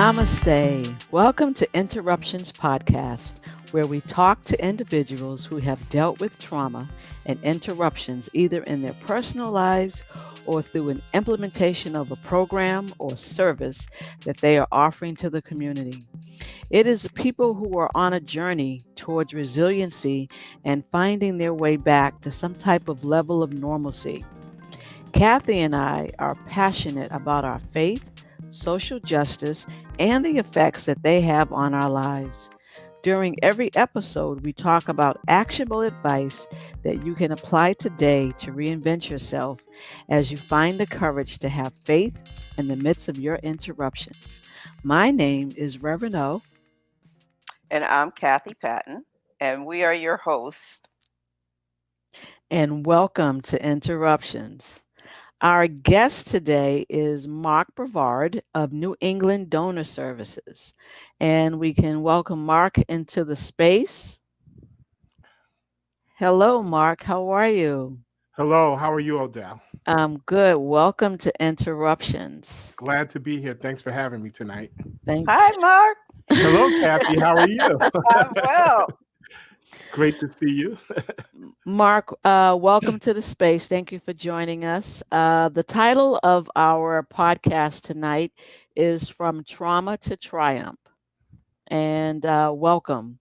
Namaste. Welcome to Interruptions Podcast, where we talk to individuals who have dealt with trauma and interruptions either in their personal lives or through an implementation of a program or service that they are offering to the community. It is the people who are on a journey towards resiliency and finding their way back to some type of level of normalcy. Kathy and I are passionate about our faith, social justice, and the effects that they have on our lives. During every episode, we talk about actionable advice that you can apply today to reinvent yourself as you find the courage to have faith in the midst of your interruptions. My name is Reverend O. And I'm Kathy Patton, and we are your hosts. And welcome to Interruptions. Our guest today is Mark Brevard of New England Donor Services. And we can welcome Mark into the space. Hello, Mark. How are you? Hello, how are you, Odell? I'm good. Welcome to Interruptions. Glad to be here. Thanks for having me tonight. Hi, Mark. Hello, Kathy. How are you? I'm well. Great to see you. Mark, welcome to the space. Thank you for joining us. The title of our podcast tonight is From Trauma to Triumph. And welcome.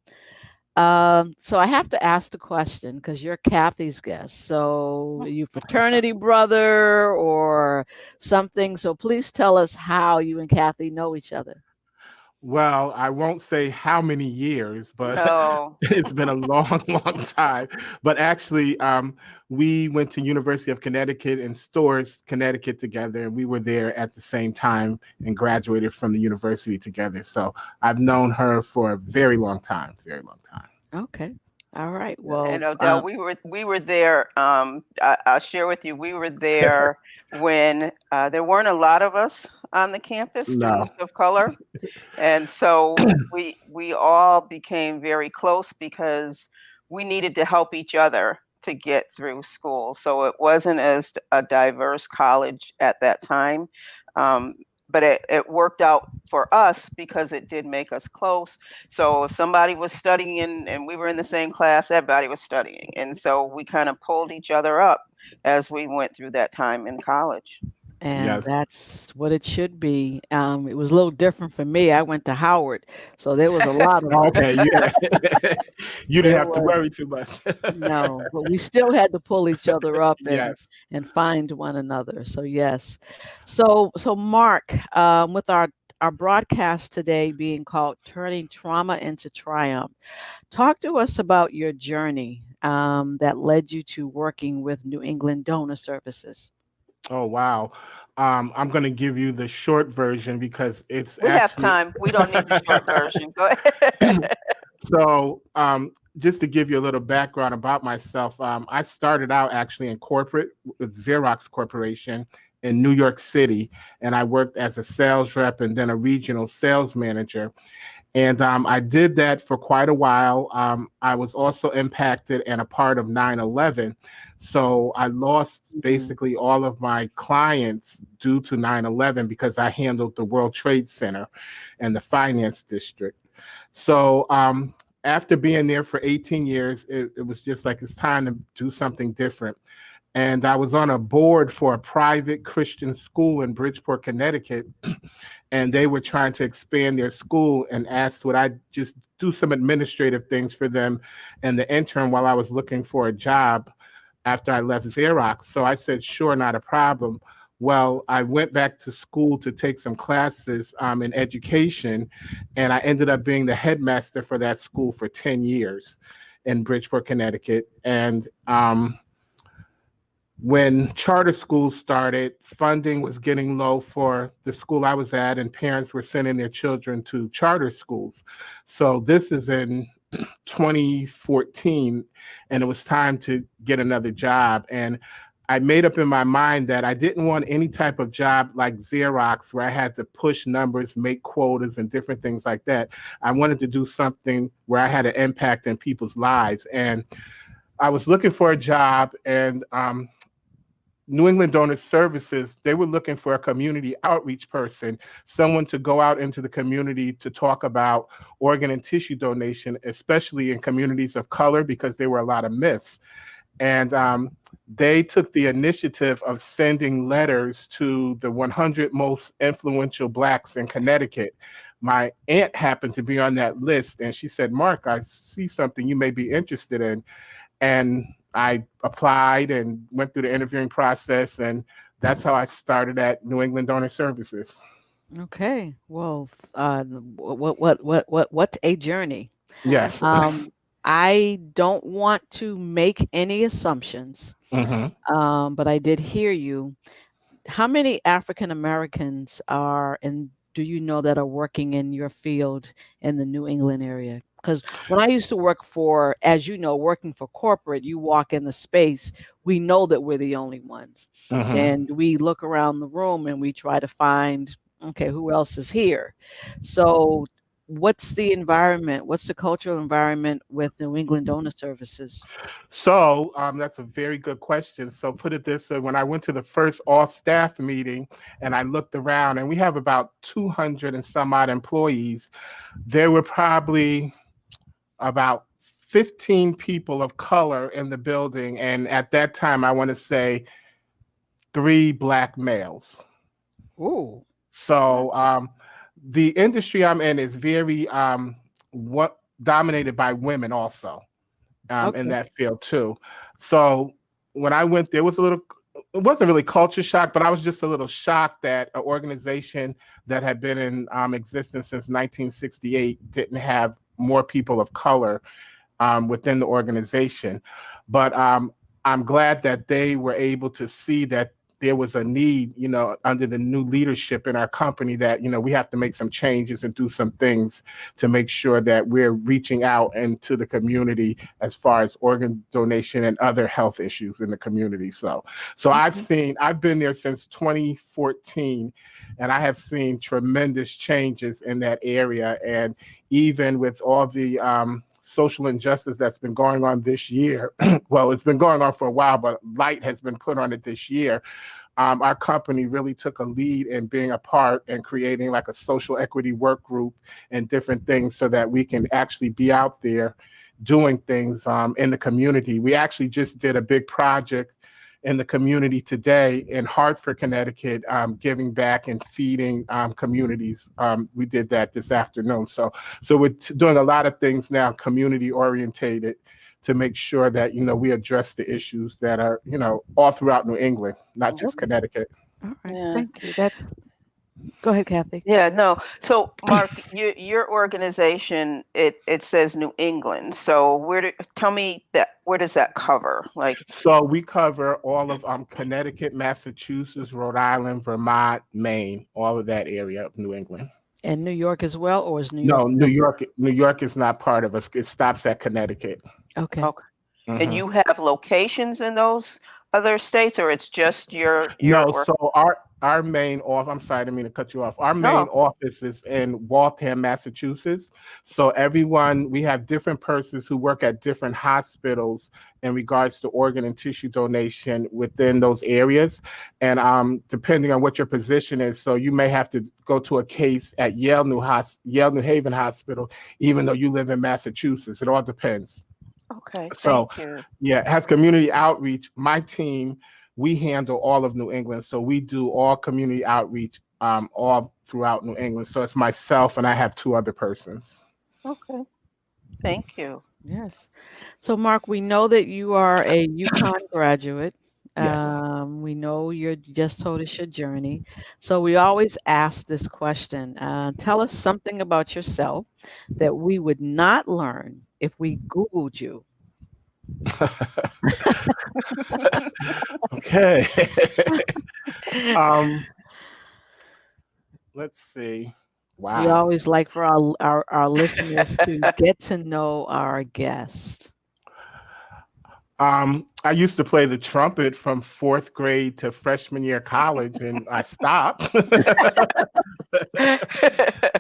So I have to ask the question because you're Kathy's guest. So are you fraternity brother or something? So please tell us how you and Kathy know each other. Well, I won't say how many years, but No. it's been a long, long time. But actually, we went to University of Connecticut in Storrs, Connecticut together, and we were there at the same time and graduated from the university together. So I've known her for a very long time, very long time. Okay. All right. Well, And Odell, we were there. I'll share with you. We were there when there weren't a lot of us on the campus, students of color, and so we all became very close because we needed to help each other to get through school. So it wasn't as a diverse college at that time. But it worked out for us because it did make us close. So if somebody was studying and we were in the same class, everybody was studying. And so we kind of pulled each other up as we went through that time in college. and Yes. that's what it should be. It was a little different for me. I went to Howard, so there was a lot of Okay, yeah. You didn't There have to was- worry too much. no, but we still had to pull each other up Yes. and find one another. So yes. So Mark, with our broadcast today being called Turning Trauma into Triumph, talk to us about your journey that led you to working with New England Donor Services. Oh, wow. I'm going to give you the short version because it's We have actually time. We don't need the short version. Go ahead. So, just to give you a little background about myself, I started out actually in corporate with Xerox Corporation in New York City, and I worked as a sales rep and then a regional sales manager. And I did that for quite a while. I was also impacted and a part of 9/11. So I lost basically all of my clients due to 9/11 because I handled the World Trade Center and the finance district. So after being there for 18 years, it was just like it's time to do something different. And I was on a board for a private Christian school in Bridgeport, Connecticut, and they were trying to expand their school and asked would I just do some administrative things for them in the interim while I was looking for a job after I left Xerox. So I said, sure, not a problem. Well, I went back to school to take some classes in education, and I ended up being the headmaster for that school for 10 years in Bridgeport, Connecticut. And when charter schools started, funding was getting low for the school I was at, and parents were sending their children to charter schools. So this is in 2014, and it was time to get another job. And I made up in my mind that I didn't want any type of job like Xerox where I had to push numbers, make quotas, and different things like that. I wanted to do something where I had an impact in people's lives. And I was looking for a job, and New England Donor Services, they were looking for a community outreach person, someone to go out into the community to talk about organ and tissue donation, especially in communities of color, because there were a lot of myths. And they took the initiative of sending letters to the 100 most influential Blacks in Connecticut. My aunt happened to be on that list, and she said, Mark, I see something you may be interested in. And I applied and went through the interviewing process, and that's how I started at New England Donor Services. Okay. Well, what a journey. Yes. Um, I don't want to make any assumptions, Hmm. but I did hear you. How many African Americans are in, do you know, that are working in your field in the New England area? Because when I used to work for, as you know, working for corporate, you walk in the space, we know that we're the only ones. Hmm. And we look around the room and we try to find, okay, who else is here? So, what's the environment? What's the cultural environment with New England Donor Services? So that's a very good question. So put it this way, when I went to the first all staff meeting and I looked around, and we have about 200 and some odd employees, there were probably about 15 people of color in the building. And at that time, I want to say 3 Black males. Ooh. So the industry I'm in is very what dominated by women also in Okay. that field too. So when I went there, it wasn't really culture shock, but I was just a little shocked that an organization that had been in existence since 1968 didn't have more people of color within the organization. But I'm glad that they were able to see that there was a need, under the new leadership in our company, that, we have to make some changes and do some things to make sure that we're reaching out into the community as far as organ donation and other health issues in the community. So I've been there since 2014, and I have seen tremendous changes in that area. And even with all the social injustice that's been going on this year, well, it's been going on for a while, but light has been put on it this year. Our company really took a lead in being a part and creating like a social equity work group and different things so that we can actually be out there doing things in the community. We actually just did a big project in the community today in Hartford, Connecticut, giving back and feeding communities. We did that this afternoon. So we're doing a lot of things now, community orientated, to make sure that, we address the issues that are, all throughout New England, not just Connecticut. All right. Yeah. Thank you. Go ahead, Kathy. Yeah, no. So, Mark, your organization, it says New England. So, tell me where does that cover? Like, So we cover all of Connecticut, Massachusetts, Rhode Island, Vermont, Maine, all of that area of New England. And New York as well, or is New York? No, New York is not part of us. It stops at Connecticut. Okay. okay. Mhm. And you have locations in those other states, or it's just your No, work? so our main office, I'm sorry, I didn't mean to cut you off. Our main No. office is in Waltham, Massachusetts. So we have different persons who work at different hospitals in regards to organ and tissue donation within those areas. And depending on what your position is, so you may have to go to a case at Yale New Haven Hospital, even though you live in Massachusetts. It all depends. Okay. So, Thank you. yeah, it has community outreach. My team, we handle all of New England. So we do all community outreach all throughout New England. So it's myself and I have 2 other persons. Okay. Thank you. Yes. So, Mark, we know that you are a UConn graduate. Yes. We know you just told us your journey. So we always ask this question. Tell us something about yourself that we would not learn if we Googled you. Okay. Let's see. We Wow. always like for our listeners to get to know our guest. I used to play the trumpet from 4th grade to freshman year college, and I stopped. A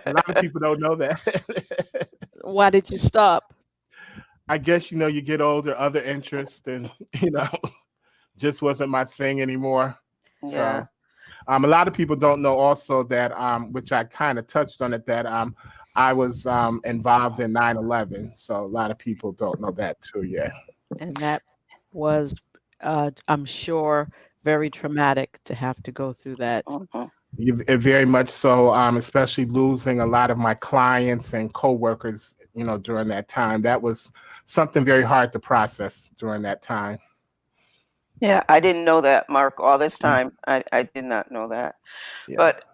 lot of people don't know that. Why did you stop? I guess, you get older, other interests, and, just wasn't my thing anymore. Yeah. So a lot of people don't know also that, which I kind of touched on it, that I was involved in 9/11. So a lot of people don't know that too. Yeah. And that was, I'm sure, very traumatic to have to go through that. Mhm. Very much so, especially losing a lot of my clients and coworkers, during that time. That was something very hard to process during that time. Yeah, I didn't know that, Mark. All this time, I did not know that. Yeah. But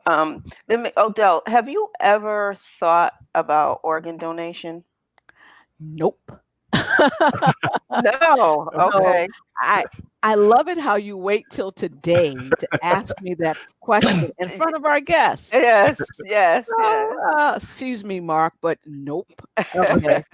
Odell, have you ever thought about organ donation? Nope. No. No, Okay. I I love it how you wait till today to ask me that question in front of our guests. Yes, yes, No, yes. excuse me, Mark, but nope. Okay.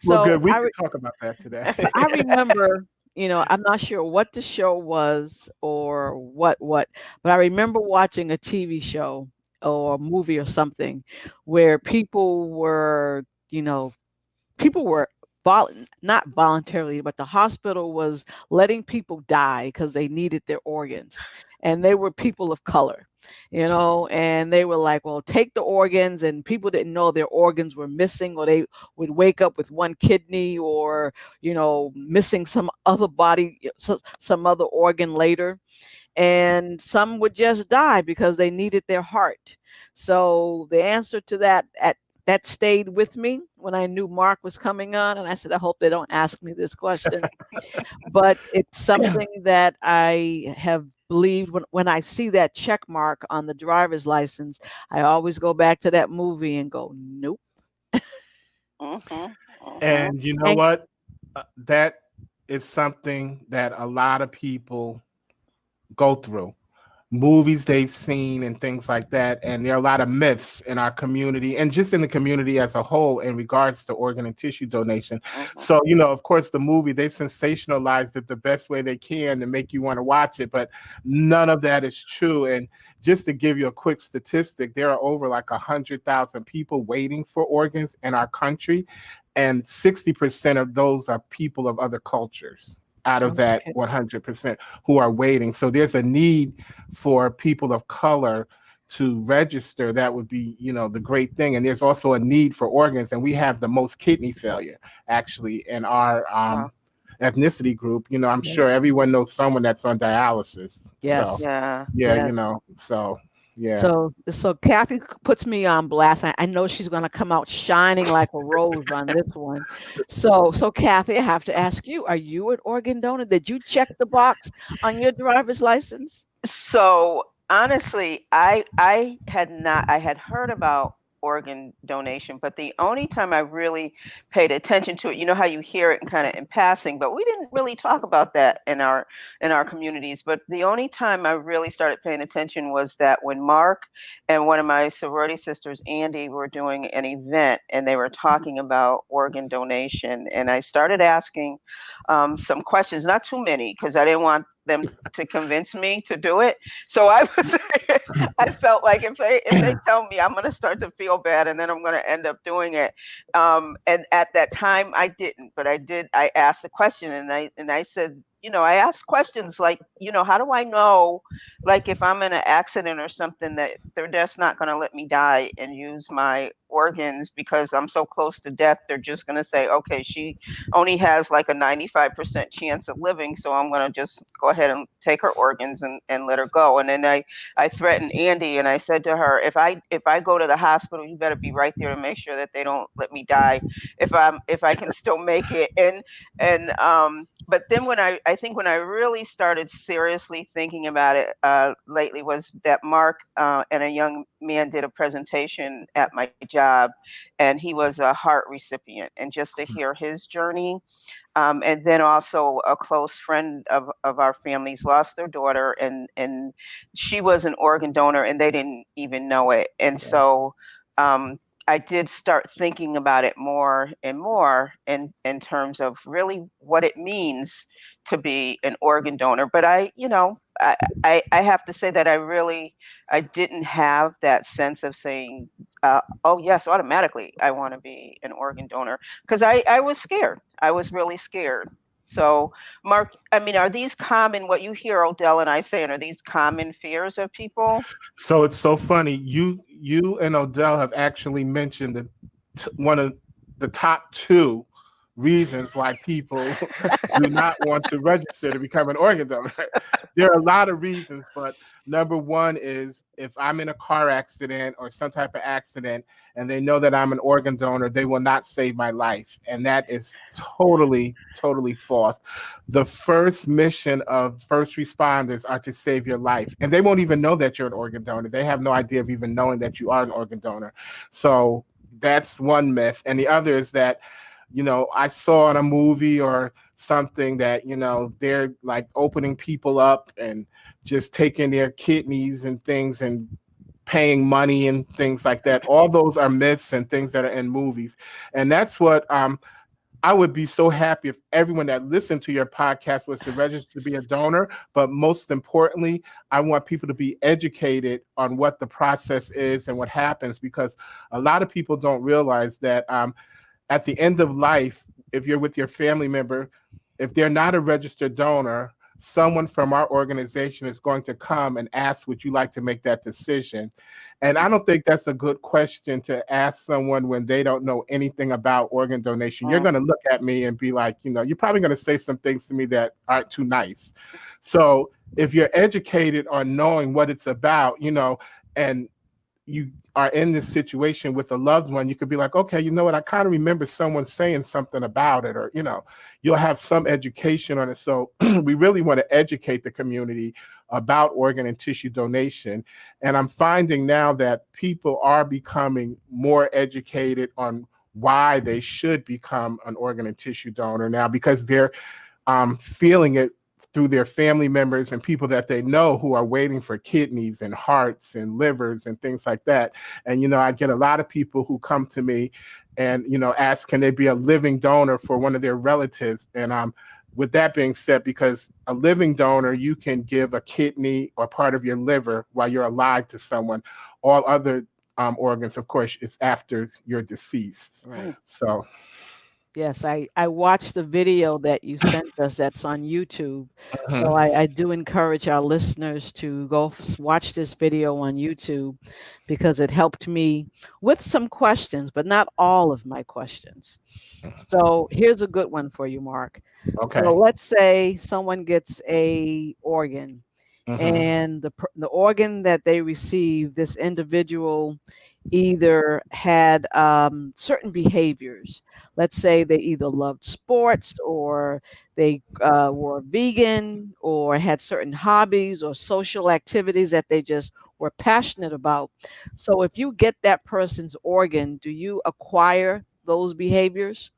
Well, So good. We I can re talk about that today. so I remember, I'm not sure what the show was or what, but I remember watching a TV show or a movie or something where people were not voluntarily, but the hospital was letting people die because they needed their organs. And they were people of color, and they were like, well, take the organs. And people didn't know their organs were missing, or they would wake up with one kidney or, missing some other body, some other organ later. And some would just die because they needed their heart. So the answer to that stayed with me when I knew Mark was coming on, and I said, I hope they don't ask me this question. But it's something that I have believed when I see that check mark on the driver's license. I always go back to that movie and go, nope. Mhm. Mhm. And you know And what? That is something that a lot of people go through. Movies they've seen and things like that. And there are a lot of myths in our community and just in the community as a whole in regards to organ and tissue donation. Mhm. So, of course, the movie, they sensationalized it the best way they can to make you want to watch it, but none of that is true. And just to give you a quick statistic, there are over like 100,000 people waiting for organs in our country, and 60% of those are people of other cultures out of that okay, 100% who are waiting. So there's a need for people of color to register. That would be, the great thing. And there's also a need for organs. And we have the most kidney failure actually in our Wow. ethnicity group. I'm yeah, sure everyone knows someone that's on dialysis. So yes, Yeah. yeah, yes. so yeah. So Kathy puts me on blast. I know she's going to come out shining like a rose on this one. So Kathy, I have to ask you: are you an organ donor? Did you check the box on your driver's license? So honestly, I had not I had heard about organ donation, but the only time I really paid attention to it, you know how you hear it and kind of in passing, but we didn't really talk about that in our communities. But the only time I really started paying attention was that when Mark and one of my sorority sisters, Andy, were doing an event and they were talking about organ donation, and I started asking some questions, not too many, because I didn't want them to convince me to do it. So I was I felt like if they tell me, I'm gonna start to feel bad and then I'm gonna end up doing it. And at that time I didn't, but I asked the question, and I said, I asked questions like, how do I know, like, if I'm in an accident or something, that they're just not gonna let me die and use my organs because I'm so close to death. They're just gonna say, okay, she only has like a 95% chance of living, so I'm going to just go ahead and take her organs and let her go. And then I threatened Andy, and I said to her, if I go to the hospital, you better be right there to make sure that they don't let me die if I can still make it. And but then I think when I really started seriously thinking about it lately, was that Mark and a young man did a presentation at my job, and he was a heart recipient, and just to hear his journey. And then also a close friend of our families lost their daughter, and she was an organ donor, and they didn't even know it. And Yeah. so I did start thinking about it more and more in terms of really what it means to be an organ donor. But I have to say that I didn't have that sense of saying, oh yes, automatically I want to be an organ donor, because I was scared. I was really scared. So, Mark, I mean, are these common, what you hear Odell and I saying, are these common fears of people? So it's so funny. You and Odell have actually mentioned one of the top two reasons why people do not want to register to become an organ donor. There are a lot of reasons, but number one is if I'm in a car accident or some type of accident and they know that I'm an organ donor, they will not save my life. And that is totally, totally false. The first mission of first responders are to save your life. And they won't even know that you're an organ donor. They have no idea of even knowing that you are an organ donor. So that's one myth. And the other is that, I saw in a movie or something that, they're like opening people up and just taking their kidneys and things and paying money and things like that. All those are myths and things that are in movies. And that's what I would be so happy if everyone that listened to your podcast was to register to be a donor. But most importantly, I want people to be educated on what the process is and what happens, because a lot of people don't realize that at the end of life, if you're with your family member, if they're not a registered donor, someone from our organization is going to come and ask, would you like to make that decision? And I don't think that's a good question to ask someone when they don't know anything about organ donation. You're going to look at me and be like, you're probably going to say some things to me that aren't too nice. So if you're educated on knowing what it's about, and you are in this situation with a loved one, you could be like, okay, you know what? I kind of remember someone saying something about it, or, you'll have some education on it. So we really want to educate the community about organ and tissue donation. And I'm finding now that people are becoming more educated on why they should become an organ and tissue donor now, because they're feeling it through their family members and people that they know who are waiting for kidneys and hearts and livers and things like that. And, I get a lot of people who come to me and, ask, can they be a living donor for one of their relatives? And with that being said, because a living donor, you can give a kidney or part of your liver while you're alive to someone. All other organs, of course, it's after you're deceased. Right. So. Yes, I watched the video that you sent us that's on YouTube. So I do encourage our listeners to go watch this video on YouTube, because it helped me with some questions, but not all of my questions. So here's a good one for you, Mark. Okay. So let's say someone gets a organ, and the organ that they receive, this individual either had certain behaviors. Let's say they either loved sports, or they were vegan, or had certain hobbies or social activities that they just were passionate about. So if you get that person's organ, do you acquire those behaviors?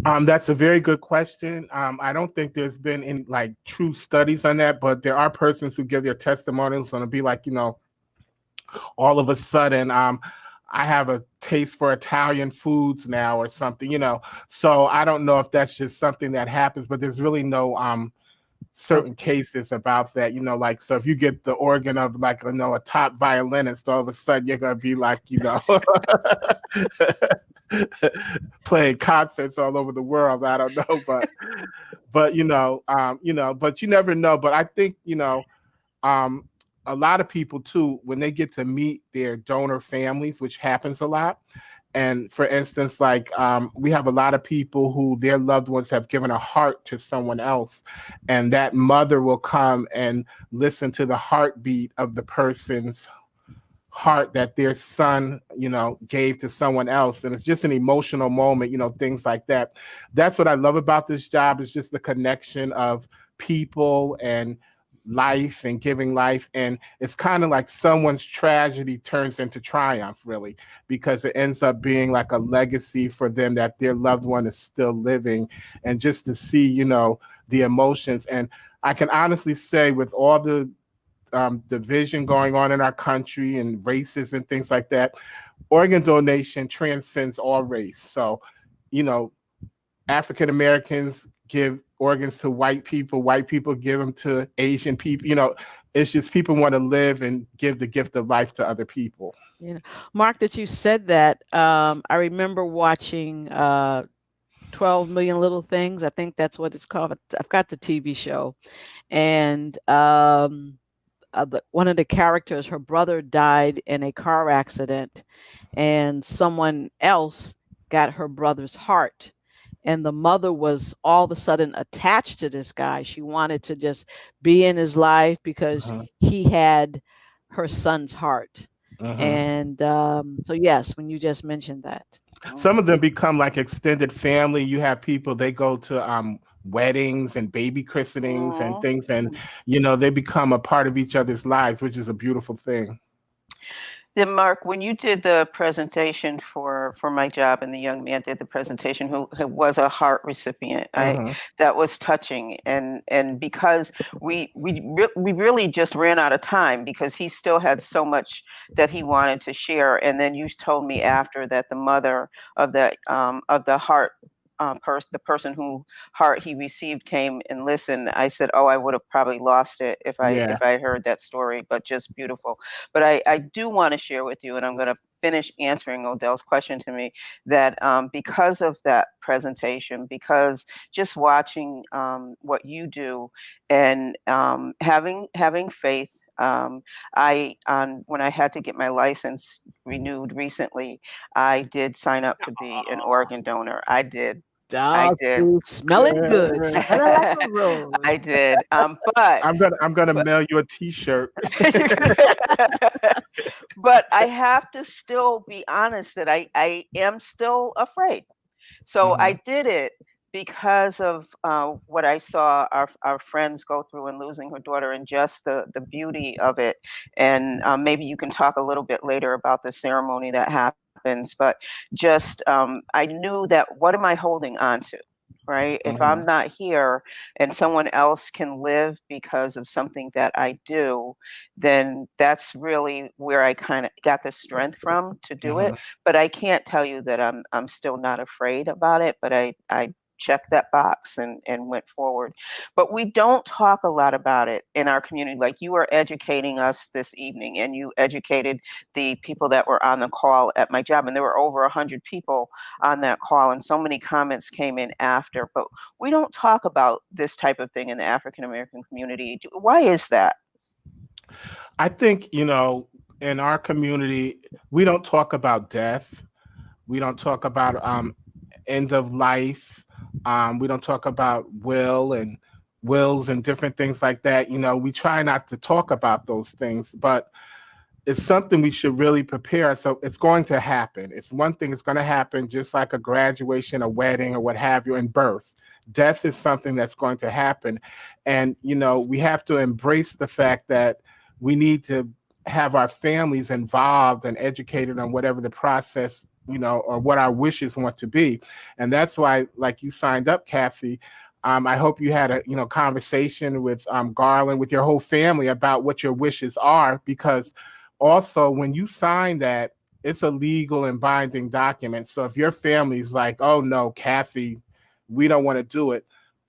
That's a very good question. I don't think there's been any like true studies on that, but there are persons who give their testimonials and it'll be like, all of a sudden, I have a taste for Italian foods now or something, So I don't know if that's just something that happens, but there's really no certain cases about that, like, so if you get the organ of like, a top violinist, all of a sudden you're going to be like, playing concerts all over the world. I don't know, but but you never know. But I think a lot of people too, when they get to meet their donor families, which happens a lot. And for instance, like we have a lot of people who their loved ones have given a heart to someone else, and that mother will come and listen to the heartbeat of the person's heart that their son, gave to someone else. And it's just an emotional moment, things like that. That's what I love about this job, is just the connection of people and life and giving life. And it's kind of like someone's tragedy turns into triumph, really, because it ends up being like a legacy for them that their loved one is still living. And just to see, the emotions. And I can honestly say, with all the division going on in our country and races and things like that, organ donation transcends all race. So, African Americans give organs to white people give them to Asian people. It's just people want to live and give the gift of life to other people. Mark, that you said that, I remember watching 12 Million Little Things. I think that's what it's called. I've got the TV show. And one of the characters, her brother died in a car accident, and someone else got her brother's heart. And the mother was all of a sudden attached to this guy. She wanted to just be in his life because Mhm, he had her son's heart. mhm. And so, yes, when you just mentioned that. Some of Mhm. them become like extended family. You have people, they go to weddings and baby christenings and Mhm. things, and Mhm. they become a part of each other's lives, which is a beautiful thing. Then Mark, when you did the presentation for my job, and the young man did the presentation who was a heart recipient, I Hmm. that was touching, and because we really just ran out of time because he still had so much that he wanted to share, and then you told me after that the mother of the heart. The person who heart he received came and listened. I said, "Oh, I would have probably lost it Yeah. if I heard that story." But just beautiful. But I do want to share with you, and I'm going to finish answering Odell's question to me, that because of that presentation, because just watching what you do, and having faith. I when I had to get my license renewed recently, I did sign up to be an organ donor. I did. I Oh, did. see, smelling good, Good. smelling like a rose. I did. But I'm gonna but mail you a T-shirt. but I have to still be honest that I am still afraid. So Hmm. I did it because of what I saw our friends go through in losing her daughter, and just the beauty of it. And maybe you can talk a little bit later about the ceremony that happens. But just I knew that, what am I holding on to? Right? If I'm Hmm. not here and someone else can live because of something that I do, then that's really where I kind of got the strength from to do it. Hmm. But I can't tell you that I'm still not afraid about it, but I checked that box and went forward. But we don't talk a lot about it in our community. Like you are educating us this evening, and you educated the people that were on the call at my job, and there were over 100 people on that call, and so many comments came in after. But we don't talk about this type of thing in the African American community. Why is that? I think, in our community, we don't talk about death. We don't talk about end of life. We don't talk about wills and different things like that. We try not to talk about those things, but it's something we should really prepare. So it's going to happen. It's one thing, it's going to happen, just like a graduation, a wedding, or what have you, and birth. Death is something that's going to happen. And, we have to embrace the fact that we need to have our families involved and educated on whatever the process, or what our wishes want to be. And that's why, like, you signed up, Kathy. I hope you had a conversation with Garland, with your whole family, about what your wishes are, because also when you sign that, it's a legal and binding document. So if your family's like, oh no, Kathy, we don't want to do it,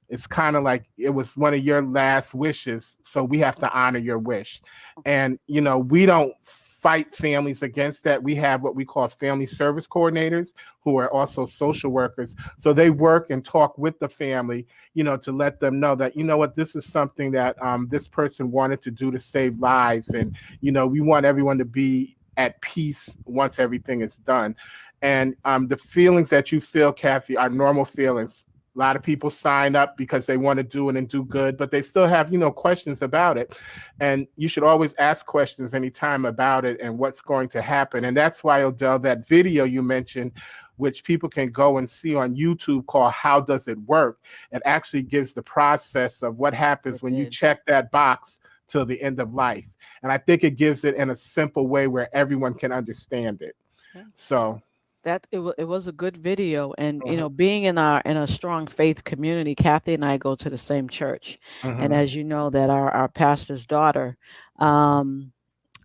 it's kind of like it was one of your last wishes, so we have to honor your wish. And we don't fight families against that. We have what we call family service coordinators, who are also social workers. So they work and talk with the family, to let them know that, what, this is something that this person wanted to do to save lives. And, we want everyone to be at peace once everything is done. And the feelings that you feel, Kathy, are normal feelings. A lot of people sign up because they want to do it and do good, but they still have, questions about it. And you should always ask questions anytime about it and what's going to happen. And that's why, Odell, that video you mentioned, which people can go and see on YouTube, called How Does It Work? It actually gives the process of what happens It when you did. check that box till the end of life. And I think it gives it in a simple way where everyone can understand it. Yeah. So, It was a good video. And mhm, being in a strong faith community, Kathy and I go to the same church. And mhm, as you know, that um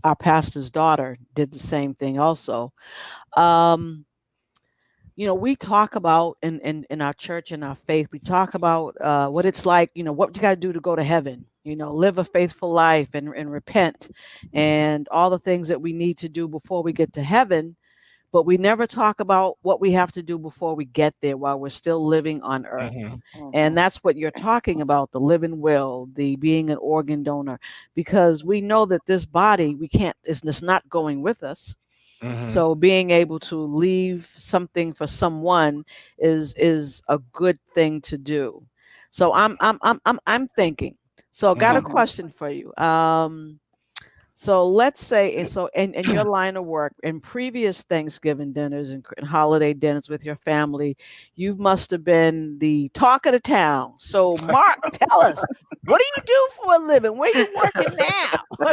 our pastor's daughter did the same thing also. um we talk about in our church, in our faith, we talk about what it's like, what you got to do to go to heaven, live a faithful life and repent, and all the things that we need to do before we get to heaven. but we never talk about what we have to do before we get there while we're still living on earth. Mhm. And Mhm. that's what you're talking about, the living will, the being an organ donor, because we know that this body, we can't, it's not going with us. Mhm. So being able to leave something for someone is a good thing to do. So I'm thinking. So I got a Mhm. Mhm. question for you. So let's say, and so in your line of work, in previous Thanksgiving dinners and holiday dinners with your family, you must have been the talk of the town. So Mark, tell us, what do you do for a living? Where you working now?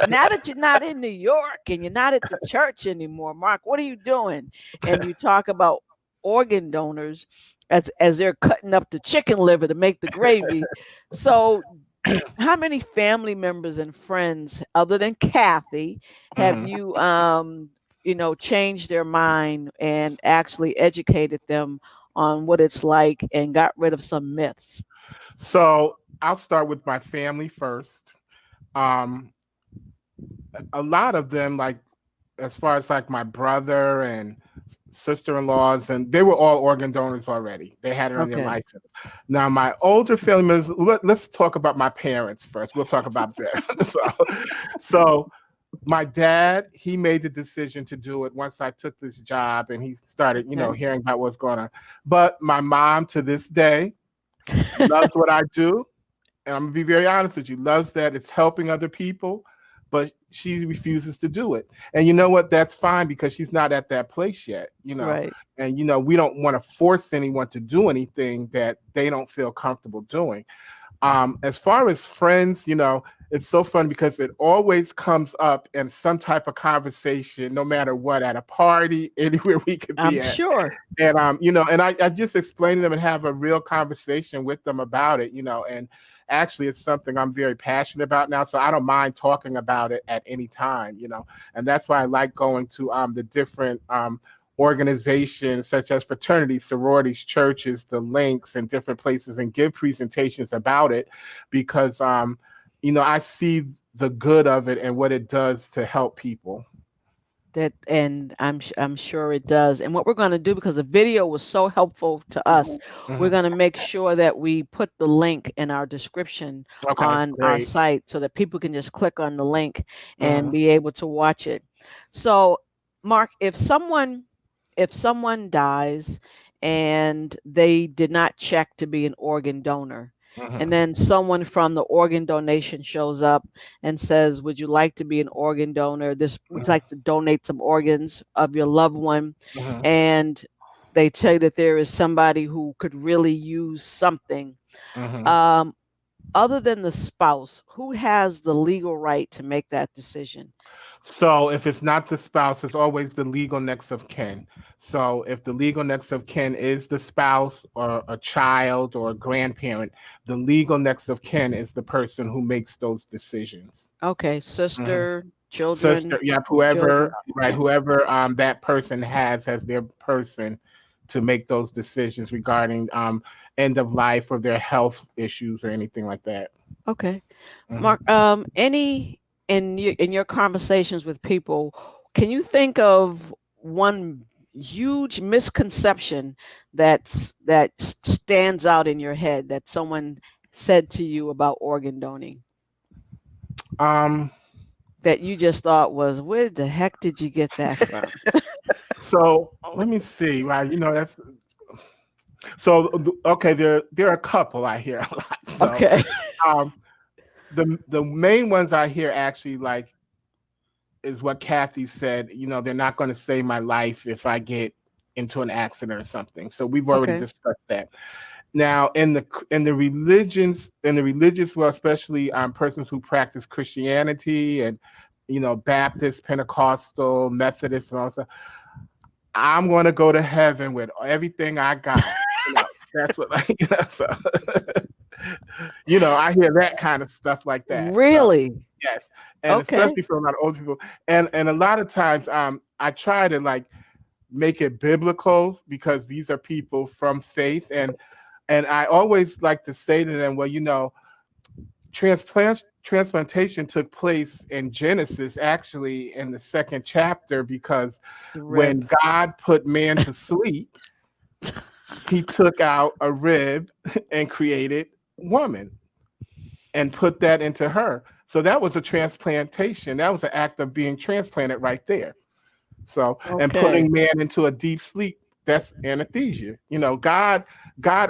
Now that you're not in New York and you're not at the church anymore, Mark, what are you doing? And you talk about organ donors as they're cutting up the chicken liver to make the gravy. So how many family members and friends other than Kathy have Mhm. you changed their mind and actually educated them on what it's like and got rid of some myths? So I'll start with my family first. Um, a lot of them, like as far as like my brother and sister-in-laws, and they were all organ donors already. They had it on their Okay. license. Now, my older family members, let's talk about my parents first. We'll talk about them. So my dad, he made the decision to do it once I took this job and he started, Okay. hearing about what's going on. But my mom to this day loves what I do. And I'm gonna be very honest with you, loves that it's helping other people, but she refuses to do it. And you know what? That's fine because she's not at that place yet. Right. And we don't want to force anyone to do anything that they don't feel comfortable doing. As far as friends, it's so fun because it always comes up in some type of conversation, no matter what, at a party, anywhere we could I'm be at. sure. And and I just explain to them and have a real conversation with them about it. And actually it's something I'm very passionate about now. So I don't mind talking about it at any time. And that's why I like going to the different organizations such as fraternities, sororities, churches, the links, and different places and give presentations about it because I see the good of it and what it does to help people. That and I'm sure it does. And what we're going to do, because the video was so helpful to us, Mhm. we're Mhm. going to make sure that we put the link in our description Okay, on our great. site so that people can just click on the link and Mhm. be able to watch it. So Mark, if someone dies and they did not check to be an organ donor, and Mhm. then someone from the organ donation shows up and says, would you like to be an organ donor? Would you Mhm. like to donate some organs of your loved one? Mhm. And they tell you that there is somebody who could really use something. Mhm. Um, Other than the spouse, who has the legal right to make that decision? So if it's not the spouse, it's always the legal next of kin. So if the legal next of kin is the spouse or a child or a grandparent, the legal next of kin is the person who makes those decisions. Okay, Mhm. sister, children, Sister, yeah, whoever, children. right, whoever that person has as their person to make those decisions regarding end of life or their health issues or anything like that. Okay. Mhm. Mark, any in your conversations with people, can you think of one huge misconception that stands out in your head that someone said to you about organ donating Um, that you just thought was, where the heck did you get that from? so let me see. Right, that's so okay. There are a couple I hear a lot. So Okay. um, the main ones I hear actually like is what Kathy said. They're not going to save my life if I get into an accident or something. So we've already Okay. discussed that. Now, in the religious world, especially persons who practice Christianity and Baptist, Pentecostal, Methodist, and all that, I'm going to go to heaven with everything I got. That's what like so, I hear that kind of stuff like that. So Really? yes, and Okay. especially from a lot of older people, and a lot of times I try to like make it biblical because these are people from faith and I always like to say to them, well, transplants transplantation took place in Genesis, actually in the second chapter, because The when rib. God put man to sleep, he took out a rib and created woman and put that into her. So that was a transplantation. That was an act of being transplanted right there. So, and Okay. putting man into a deep sleep, that's anesthesia. God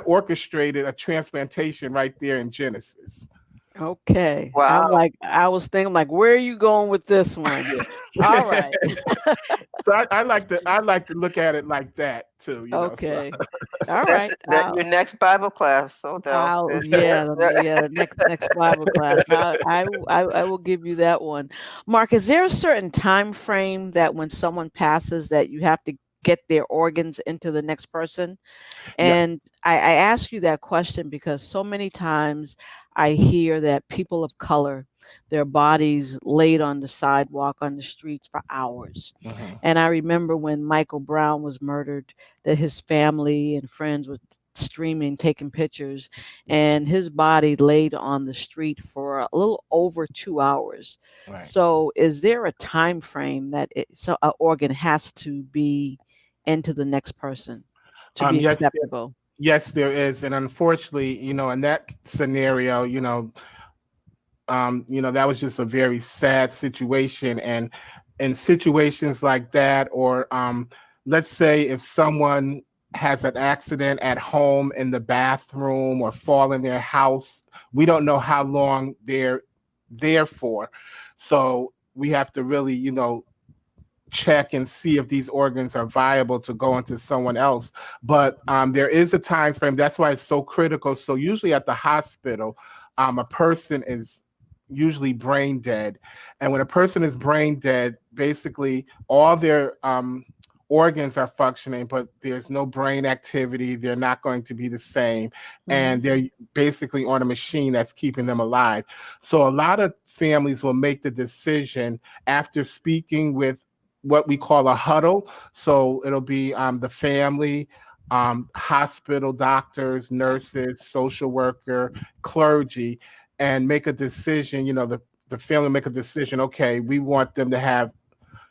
orchestrated a transplantation right there in Genesis. Okay. Wow. I was thinking like, where are you going with this one? All right. So I like to look at it like that too. So Okay. All That's right. that your next Bible class, Odell. Yeah, the next Bible class. I will give you that one. Mark, is there a certain time frame that when someone passes that you have to get their organs into the next person? yeah, And I ask you that question because so many times I hear that people of color, their bodies laid on the sidewalk, on the streets for hours. mhm, And I remember when Michael Brown was murdered, that his family and friends were streaming, taking pictures, and his body laid on the street for a little over 2 hours. right. So, is there a time frame that so an organ has to be into the next person to be Yes, acceptable? yes, there is, and unfortunately, in that scenario, that was just a very sad situation. And in situations like that, or let's say if someone has an accident at home in the bathroom or fall in their house, we don't know how long they're there for. So we have to really, check and see if these organs are viable to go into someone else. But there is a time frame. That's why it's so critical. So usually at the hospital, a person is usually brain dead, and when a person is brain dead, basically all their organs are functioning, but there's no brain activity. They're not going to be the same, Hmm. and they're basically on a machine that's keeping them alive. So a lot of families will make the decision after speaking with what we call a huddle. So it'll be the family, hospital doctors, nurses, social worker, clergy, and make a decision. The family make a decision. Okay, we want them to have.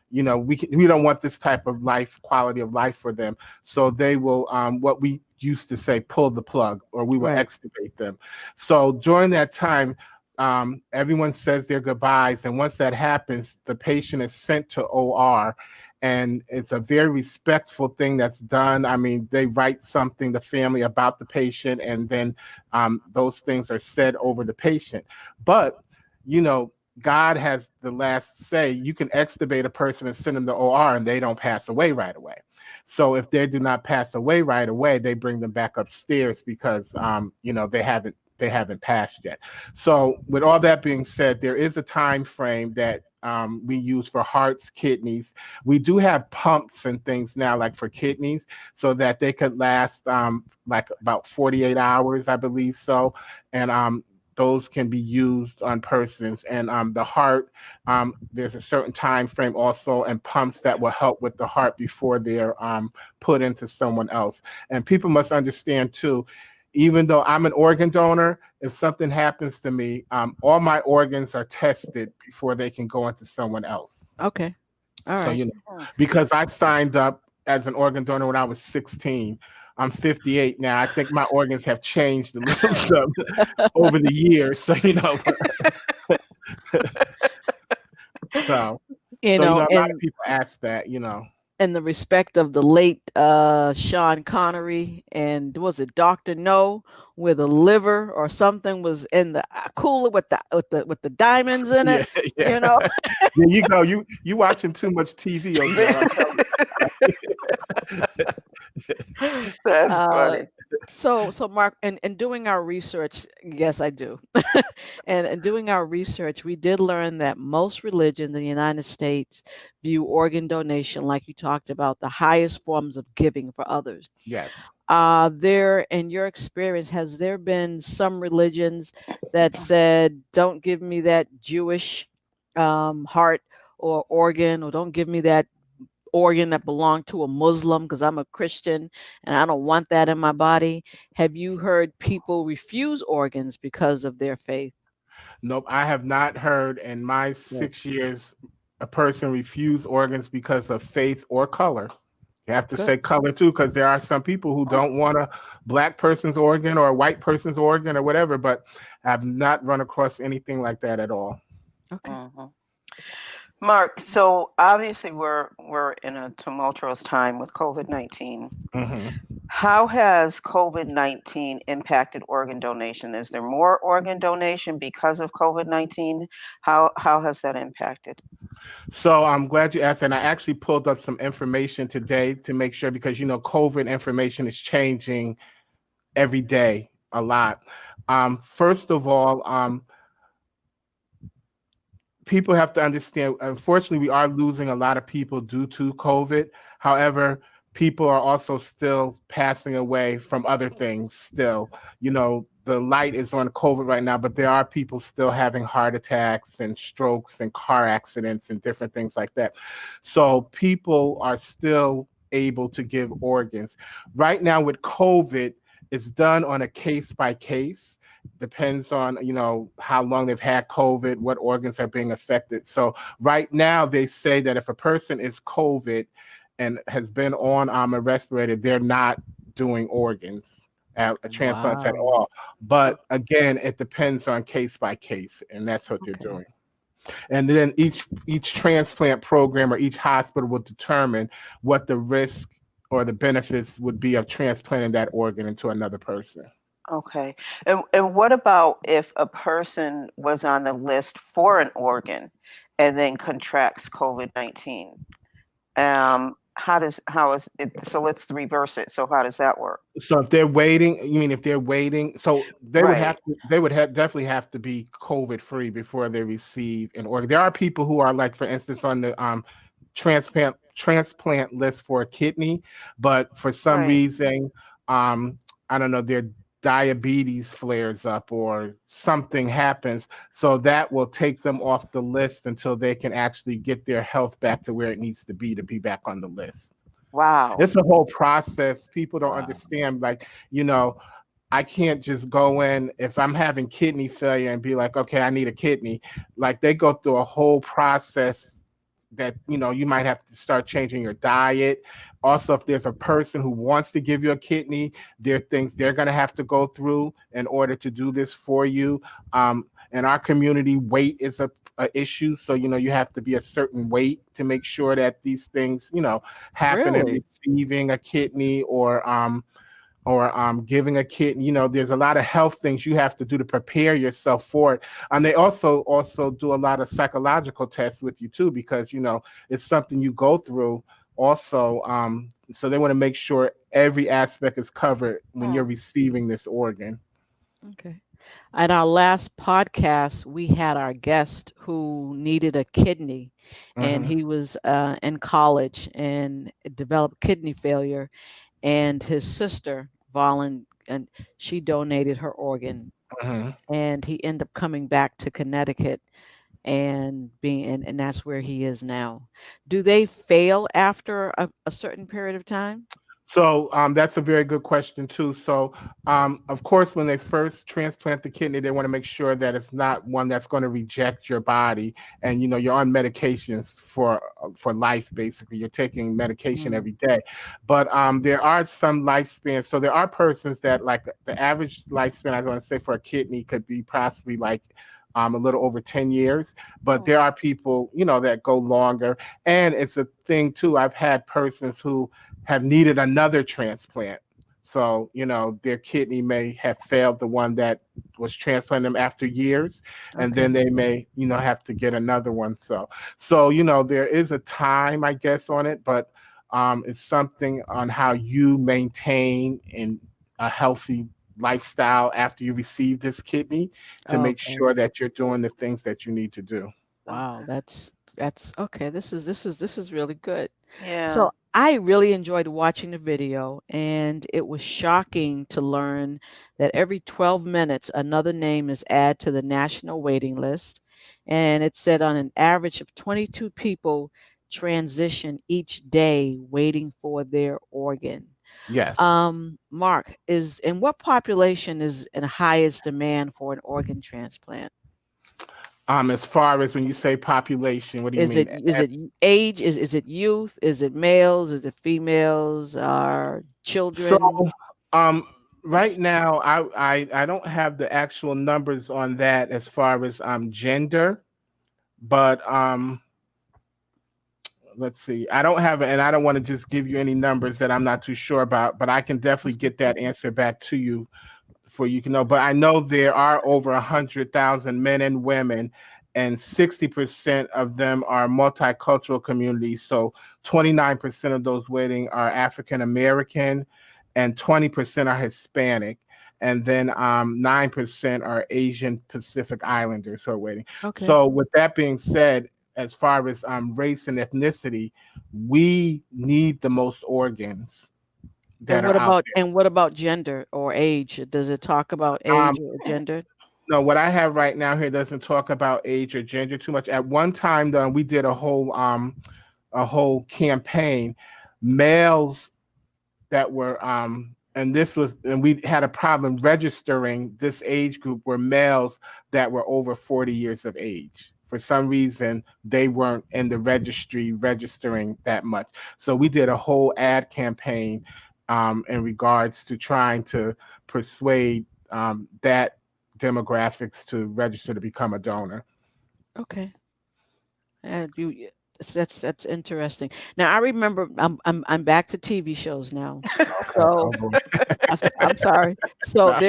We don't want this type of quality of life for them. So they will, what we used to say, pull the plug, or we will Right. extubate them. So during that time, everyone says their goodbyes, and once that happens, the patient is sent to OR, and it's a very respectful thing that's done. I mean, they write something, the family, about the patient, and then those things are said over the patient. But you know, God has the last say. You can extubate a person and send them to OR, and they don't pass away right away. So if they do not pass away right away, they bring them back upstairs because they haven't passed yet. So with all that being said, there is a time frame that we use for hearts, kidneys. We do have pumps and things now, like for kidneys, so that they could last like about 48 hours, I believe so. And those can be used on persons. And the heart, there's a certain time frame also, and pumps that will help with the heart before they're put into someone else. And people must understand too, even though I'm an organ donor, if something happens to me, all my organs are tested before they can go into someone else. Okay. All So, right. because I signed up as an organ donor when I was 16, I'm 58 now. I think my organs have changed a little some over the years. So, so, You so, know, a lot of people ask that. in the respect of the late Sean Connery, and was it Doctor No, where the liver or something was in the cooler with the diamonds in Yeah, it. yeah. You know. There you go. You watching too much TV, Odell. I'm That's Uh, funny. so Mark, in doing our research, yes, I do. And in doing our research, we did learn that most religions in the United States view organ donation, like you talked about, the highest forms of giving for others. yes. There, in your experience, has there been some religions that said, "Don't give me that Jewish heart or organ, or don't give me that organ that belonged to a Muslim because I'm a Christian and I don't want that in my body"? Have you heard people refuse organs because of their faith? Nope, I have not heard in my Yeah. 6 years a person refuse organs because of faith or color. You have to Good. say color too, because there are some people who Oh, don't want a black person's organ or a white person's organ or whatever, but I've not run across anything like that at all. okay. Mhm. Mark, so obviously we're in a tumultuous time with COVID-19. Hmm. How has COVID-19 impacted organ donation? Is there more organ donation because of COVID-19? How has that impacted? So I'm glad you asked, and I actually pulled up some information today to make sure because COVID information is changing every day a lot. First of all, people have to understand, unfortunately, we are losing a lot of people due to COVID. However, people are also still passing away from other things still. The light is on COVID right now, but there are people still having heart attacks and strokes and car accidents and different things like that. So people are still able to give organs. Right now with COVID, it's done on a case by case, depends on how long they've had COVID, what organs are being affected. So right now they say that if a person is COVID and has been on a respirator, they're not doing organs at transplants at Wow. all. But again, it depends on case by case, and that's what they're Okay. doing. And then each transplant program or each hospital will determine what the risk or the benefits would be of transplanting that organ into another person. Okay. And what about if a person was on the list for an organ and then contracts COVID-19? How is it? So let's reverse it. So how does that work? So if they're waiting, you mean if they're waiting, so Right. they would definitely have to be COVID free before they receive an organ. There are people who are like, for instance, on the transplant list for a kidney, but for some Right. reason, I don't know, their diabetes flares up or something happens, so that will take them off the list until they can actually get their health back to where it needs to be back on the list. Wow. It's a whole process. People don't Wow. understand. Like, I can't just go in if I'm having kidney failure and be like, okay, I need a kidney. Like, they go through a whole process that, you might have to start changing your diet. Also, if there's a person who wants to give you a kidney, there are things they're going to have to go through in order to do this for you. In our community, weight is a issue. So, you have to be a certain weight to make sure that these things, happen in Really? receiving a kidney or giving a kidney. There's a lot of health things you have to do to prepare yourself for it. And they also do a lot of psychological tests with you too, because it's something you go through also. So they want to make sure every aspect is covered when Hmm. you're receiving this organ. Okay. In our last podcast, we had our guest who needed a kidney, and Hmm. he was in college and developed kidney failure. And his sister, and she donated her organ, Hmm. and he ended up coming back to Connecticut and and that's where he is now. Do they fail after a certain period of time? So that's a very good question too. So of course, when they first transplant the kidney, they want to make sure that it's not one that's going to reject your body, and you're on medications for life. Basically, you're taking medication Mm, every day. But there are some lifespans. So there are persons that, like, the average lifespan, I want to say, for a kidney could be possibly like a little over 10 years, but Hmm. there are people, that go longer. And it's a thing too. I've had persons who have needed another transplant. So, their kidney may have failed the one that was transplanted them after years, and then okay. they may, have to get another one. So, there is a time, I guess, on it, but it's something on how you maintain in a healthy lifestyle after you receive this kidney to make Okay. sure that you're doing the things that you need to do. Wow, Okay. that's okay. This is really good. Yeah. So I really enjoyed watching the video, and it was shocking to learn that every 12 minutes another name is added to the national waiting list, and it said on an average of 22 people transition each day waiting for their organ. Yes. Mark, is in what population is in highest demand for an organ transplant? As far as when you say population, what do you Is mean? it age? Is it youth? Is it males? Is it females? Are So, children? um, right now, I don't have the actual numbers on that as far as gender, but let's see. I don't have it, and I don't want to just give you any numbers that I'm not too sure about, but I can definitely get that answer back to you for you to know. But I know there are over 100,000 men and women, and 60% of them are multicultural communities. So 29% of those waiting are African American, and 20% are Hispanic. And then 9% are Asian Pacific Islanders who are waiting. Okay. So with that being said, as far as race and ethnicity, we need the most organs that are out And what about gender or age? Does it talk about there. age or gender? No, what I have right now here doesn't talk about age or gender too much. At one time, though, we did a whole campaign. Males that were and we had a problem registering this age group were males that were over 40 years of age. For some reason, they weren't in the registry registering that much. So we did a whole ad campaign in regards to trying to persuade that demographics to register to become a donor. Okay. And that's interesting. Now I remember I'm back to TV shows now. So Oh, boy. I'm sorry. So No.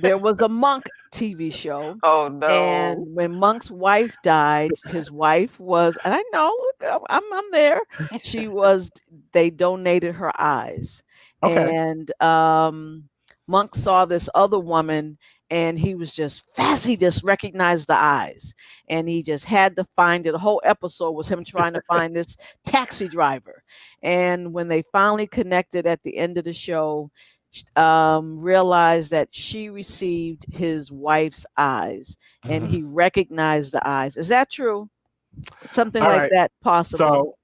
there was a Monk TV show, Oh and no. when Monk's wife died, his wife was, and I know, look, I'm there. She was. They donated her eyes, Okay. and Monk saw this other woman, and he was just fast. He just recognized the eyes, and he just had to find it. The whole episode was him trying to find this taxi driver, and when they finally connected at the end of the show, realized that she received his wife's eyes, and Mhm. he recognized the eyes. Is that true? Something All like right. that possible? So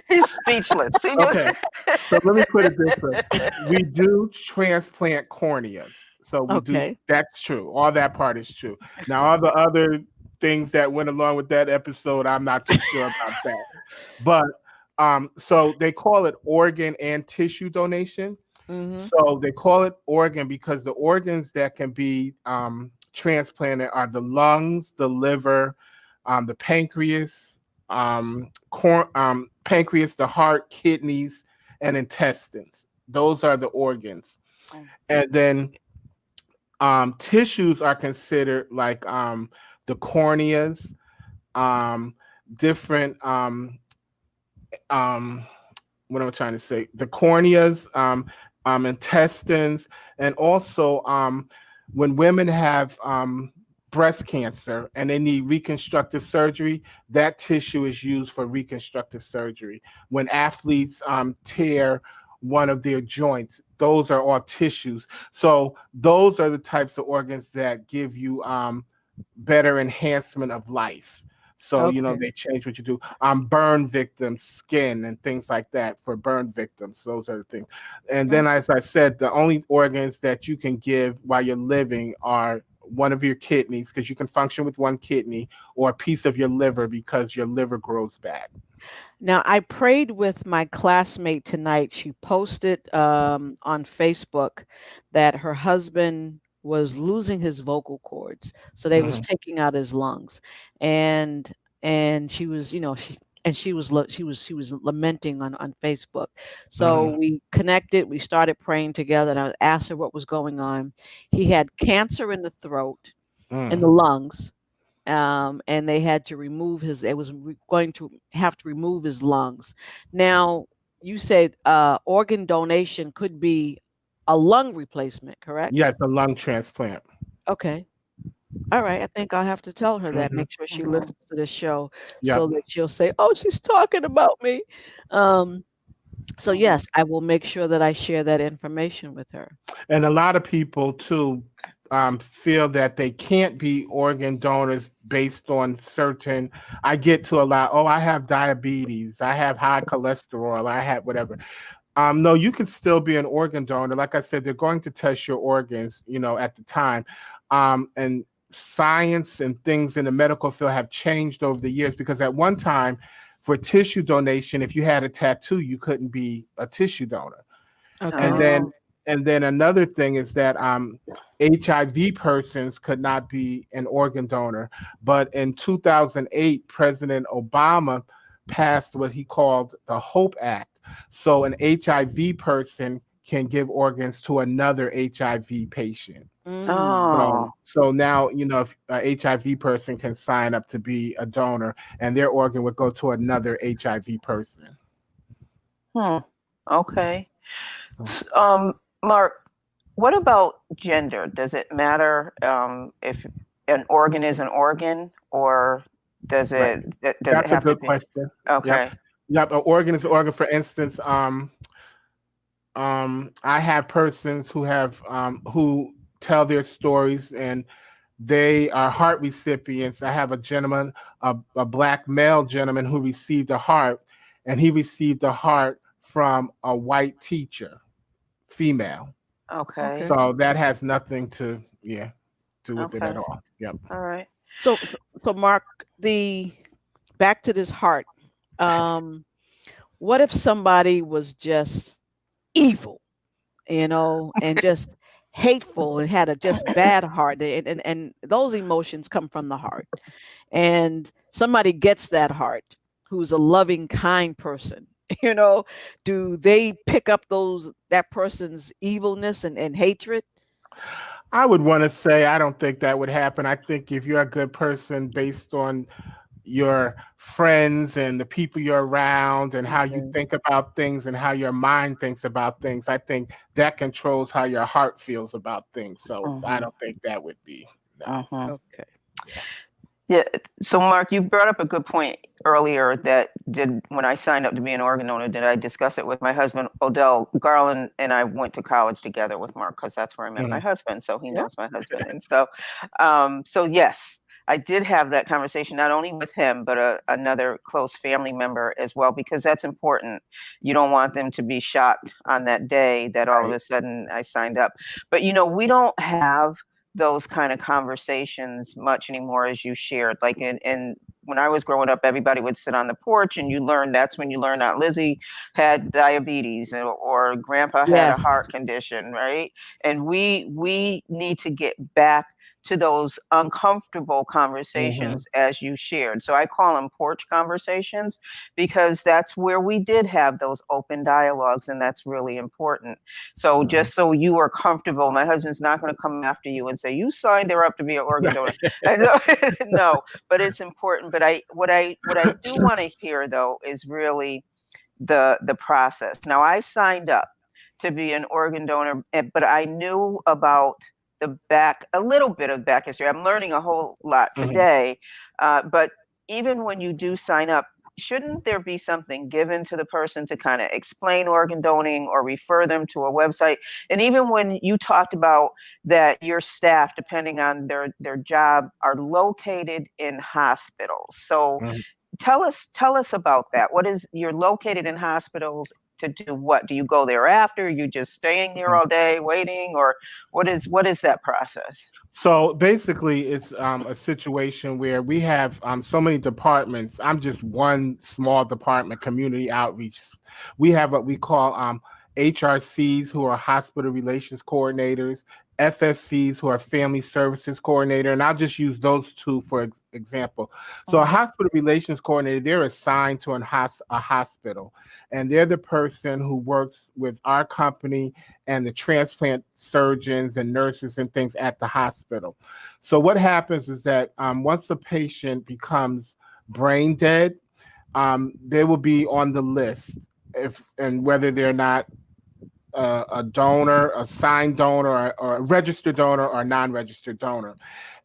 He's speechless. He just okay. So let me put it this way. We do transplant corneas. So we do, Okay. that's true. All that part is true. Now, all the other things that went along with that episode, I'm not too sure about that. But so they call it organ and tissue donation. Mm-hmm. So they call it organ because the organs that can be transplanted are the lungs, the liver, the pancreas, pancreas, the heart, kidneys, and intestines. Those are the organs. Mm. And then tissues are considered like the corneas, um, different um, what am I trying to say? The corneas, intestines, and also when women have breast cancer and they need reconstructive surgery, that tissue is used for reconstructive surgery. When athletes tear one of their joints, those are all tissues. So those are the types of organs that give you better enhancement of life. So, Okay. they change what you do. Burn victims, skin, and things like that for burn victims. Those are the things. And then, as I said, the only organs that you can give while you're living are one of your kidneys, because you can function with one kidney, or a piece of your liver because your liver grows back. Now, I prayed with my classmate tonight. She posted on Facebook that her husband was losing his vocal cords, so they was Mhm. taking out his lungs, and she was, she was lamenting on Facebook. So Mhm. we connected. We started praying together, and I asked her what was going on. He had cancer in the throat, in the Mhm. lungs, and they had to remove his. They was going to have to remove his lungs. Now, you said organ donation could be a lung replacement, correct? Yes, a lung transplant. Okay. All right. I think I'll have to tell her that. Mhm. Make sure she Mhm. listens to this show so Yep. that she'll say, "Oh, she's talking about me." Um, so Mhm. yes, I will make sure that I share that information with her. And a lot of people too feel that they can't be organ donors based on certain. I get to a lot. Oh, I have diabetes. I have high cholesterol. I have whatever. No, you can still be an organ donor. Like I said, they're going to test your organs, at the time. And science and things in the medical field have changed over the years, because at one time, for tissue donation, if you had a tattoo, you couldn't be a tissue donor. And Okay. then Oh, another thing is that HIV persons could not be an organ donor. But in 2008, President Obama passed what he called the Hope Act. So an HIV person can give organs to another HIV patient. Mm. oh, So now, if a HIV person can sign up to be a donor, and their organ would go to another HIV person. hmm. Okay. Mark, what about gender? Does it matter if an organ is an organ, or does Right. it That's a have to good be? question. Yep. Okay. Yep. An organ is an organ. For instance, I have persons who tell their stories, and they are heart recipients. I have a gentleman, a black male gentleman, who received a heart, and he received a heart from a white teacher, female. Okay. Okay. So that has nothing to do with it at Okay. all. Yep. All right. So Mark, the back to this heart. Um, what if somebody was just evil, and just hateful and had a just bad heart, and those emotions come from the heart, and somebody gets that heart who's a loving, kind person, you know, do they pick up that person's evilness and hatred? I would want to say I don't think that would happen. I think if you're a good person, based on your friends and the people you're around and how you Okay. think about things and how your mind thinks about things, I think that controls how your heart feels about things. So I Mm-hmm. don't think that would be, no. Mm-hmm. Okay. Yeah. Yeah. So, Mark, you brought up a good point earlier. When I signed up to be an organ donor, did I discuss it with my husband, Odell Garland, and I went to college together with Mark, because that's where I met my Mhm. husband. So he Yeah. knows my husband, and so yes, I did have that conversation not only with him but another close family member as well, because that's important. You don't want them to be shocked on that day that all of Right. a sudden I signed up. But we don't have those kind of conversations much anymore, as you shared. Like in when I was growing up, everybody would sit on the porch, and that's when you learn Aunt Lizzie had diabetes, or Grandpa had a Yes. heart condition, right? And we need to get back to those uncomfortable Mhm. conversations, as you shared. So I call them porch conversations, because that's where we did have those open dialogues, and that's really important. So Mhm. just so you are comfortable, my husband's not going to come after you and say, you signed her up to be an organ donor. I know, no, but it's important. But what I do want to hear, though, is really the process. Now, I signed up to be an organ donor, but I knew about a little bit of back history. I'm learning a whole lot Mhm. today. But even when you do sign up, shouldn't there be something given to the person to kind of explain organ donating, or refer them to a website? And even when you talked about that your staff, depending on their job, are located in hospitals. So Mhm. tell us about that. You're located in hospitals to do what? Do you go there after? Are you just staying there all day waiting, or what is that process? So basically, it's a situation where we have so many departments. I'm just one small department, community outreach. We have what we call HRCs, who are hospital relations coordinators, FSCs, who are family services coordinator, and I'll just use those two for example. So a Mhm. hospital relations coordinator, they're assigned to a hospital, and they're the person who works with our company and the transplant surgeons and nurses and things at the hospital. So what happens is that once a patient becomes brain dead, they will be on the list, if and whether they're not a donor, a signed donor, or a registered donor or a non-registered donor.